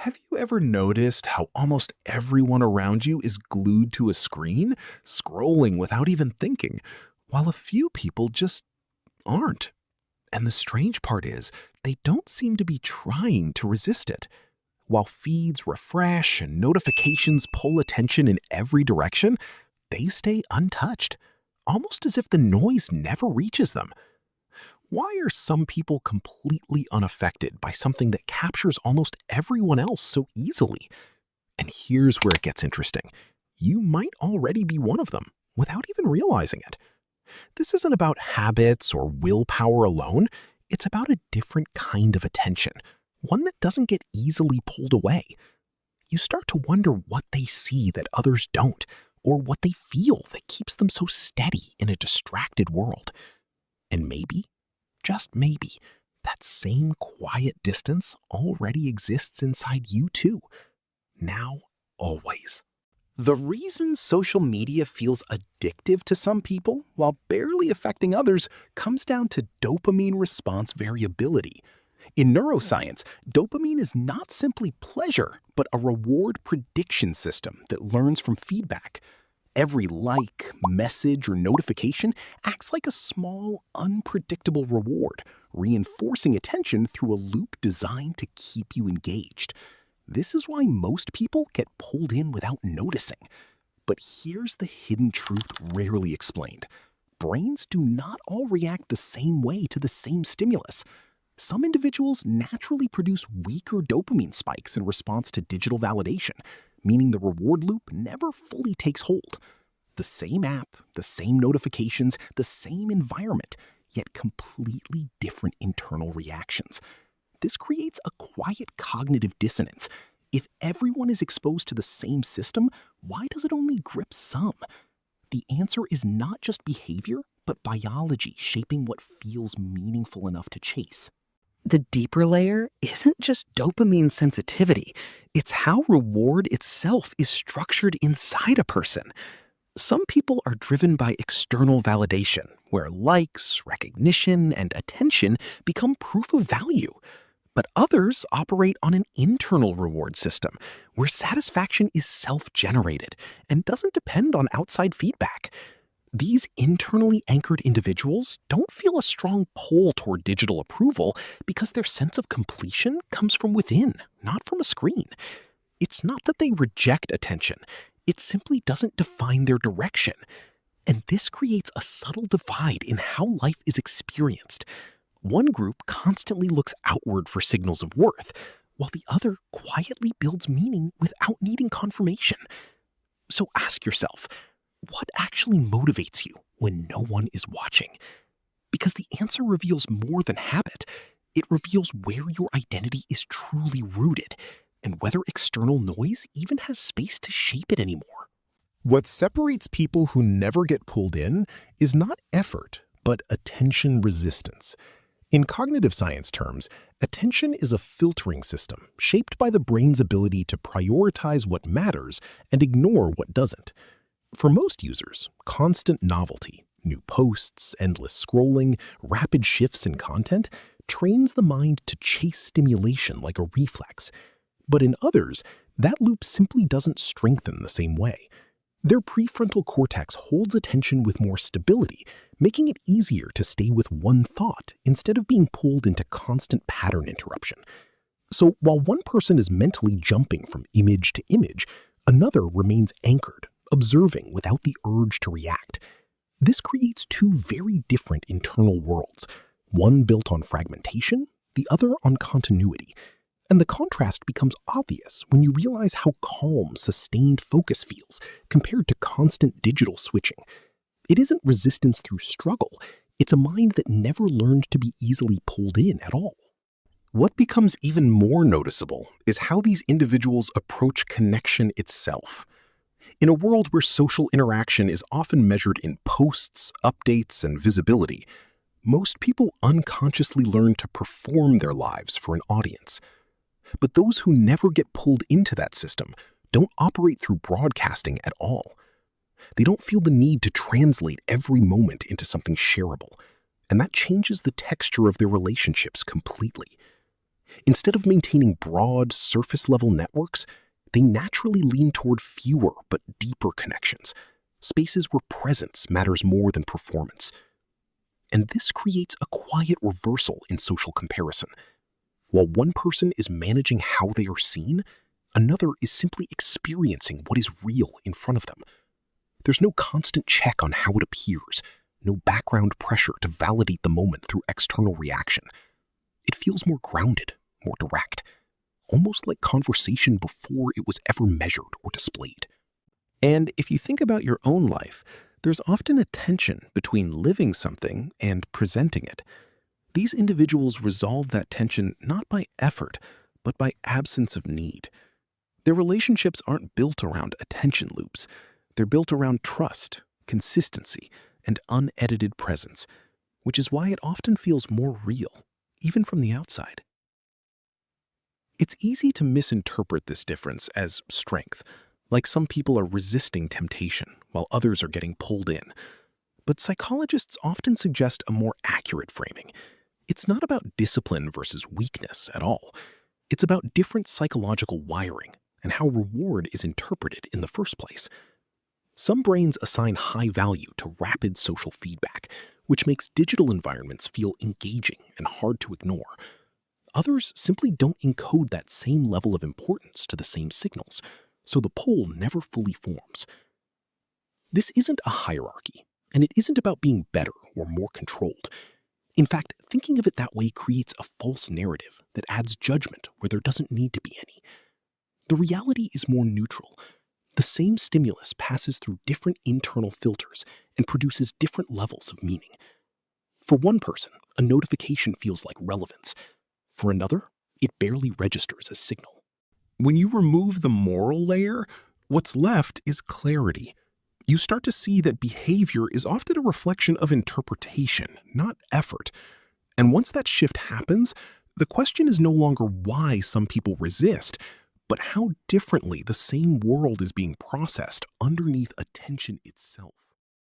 Have you ever noticed how almost everyone around you is glued to a screen, scrolling without even thinking, while a few people just aren't? And the strange part is, they don't seem to be trying to resist it. While feeds refresh and notifications pull attention in every direction, they stay untouched, almost as if the noise never reaches them. Why are some people completely unaffected by something that captures almost everyone else so easily? And here's where it gets interesting. You might already be one of them without even realizing it. This isn't about habits or willpower alone. It's about a different kind of attention, one that doesn't get easily pulled away. You start to wonder what they see that others don't, or what they feel that keeps them so steady in a distracted world. And maybe, just maybe, that same quiet distance already exists inside you too. Now, always. The reason social media feels addictive to some people while barely affecting others comes down to dopamine response variability. In neuroscience, dopamine is not simply pleasure, but a reward prediction system that learns from feedback. Every like, message, or notification acts like a small, unpredictable reward, reinforcing attention through a loop designed to keep you engaged. This is why most people get pulled in without noticing. But here's the hidden truth rarely explained. Brains do not all react the same way to the same stimulus. Some individuals naturally produce weaker dopamine spikes in response to digital validation, meaning the reward loop never fully takes hold. The same app, the same notifications, the same environment, yet completely different internal reactions. This creates a quiet cognitive dissonance. If everyone is exposed to the same system, why does it only grip some? The answer is not just behavior, but biology shaping what feels meaningful enough to chase. The deeper layer isn't just dopamine sensitivity, it's how reward itself is structured inside a person. Some people are driven by external validation, where likes, recognition, and attention become proof of value. But others operate on an internal reward system, where satisfaction is self-generated and doesn't depend on outside feedback. These internally anchored individuals don't feel a strong pull toward digital approval because their sense of completion comes from within, not from a screen. It's not that they reject attention, it simply doesn't define their direction. And this creates a subtle divide in how life is experienced. One group constantly looks outward for signals of worth, while the other quietly builds meaning without needing confirmation. So ask yourself, what actually motivates you when no one is watching? Because the answer reveals more than habit. It reveals where your identity is truly rooted and whether external noise even has space to shape it anymore. What separates people who never get pulled in is not effort, but attention resistance. In cognitive science terms, attention is a filtering system shaped by the brain's ability to prioritize what matters and ignore what doesn't. For most users, constant novelty, new posts, endless scrolling, rapid shifts in content trains the mind to chase stimulation like a reflex. But in others, that loop simply doesn't strengthen the same way. Their prefrontal cortex holds attention with more stability, making it easier to stay with one thought instead of being pulled into constant pattern interruption. So while one person is mentally jumping from image to image, another remains anchored, observing without the urge to react. This creates two very different internal worlds, one built on fragmentation, the other on continuity. And the contrast becomes obvious when you realize how calm, sustained focus feels compared to constant digital switching. It isn't resistance through struggle, it's a mind that never learned to be easily pulled in at all. What becomes even more noticeable is how these individuals approach connection itself. In a world where social interaction is often measured in posts, updates, and visibility, most people unconsciously learn to perform their lives for an audience. But those who never get pulled into that system don't operate through broadcasting at all. They don't feel the need to translate every moment into something shareable, and that changes the texture of their relationships completely. Instead of maintaining broad, surface-level networks, they naturally lean toward fewer but deeper connections, spaces where presence matters more than performance. And this creates a quiet reversal in social comparison. While one person is managing how they are seen, another is simply experiencing what is real in front of them. There's no constant check on how it appears, no background pressure to validate the moment through external reaction. It feels more grounded, more direct, almost like conversation before it was ever measured or displayed. And if you think about your own life, there's often a tension between living something and presenting it. These individuals resolve that tension not by effort, but by absence of need. Their relationships aren't built around attention loops. They're built around trust, consistency, and unedited presence, which is why it often feels more real, even from the outside. It's easy to misinterpret this difference as strength, like some people are resisting temptation while others are getting pulled in. But psychologists often suggest a more accurate framing. It's not about discipline versus weakness at all. It's about different psychological wiring and how reward is interpreted in the first place. Some brains assign high value to rapid social feedback, which makes digital environments feel engaging and hard to ignore. Others simply don't encode that same level of importance to the same signals, so the pull never fully forms. This isn't a hierarchy, and it isn't about being better or more controlled. In fact, thinking of it that way creates a false narrative that adds judgment where there doesn't need to be any. The reality is more neutral. The same stimulus passes through different internal filters and produces different levels of meaning. For one person, a notification feels like relevance. For another, it barely registers as signal. When you remove the moral layer, what's left is clarity. You start to see that behavior is often a reflection of interpretation, not effort. And once that shift happens, the question is no longer why some people resist, but how differently the same world is being processed underneath attention itself.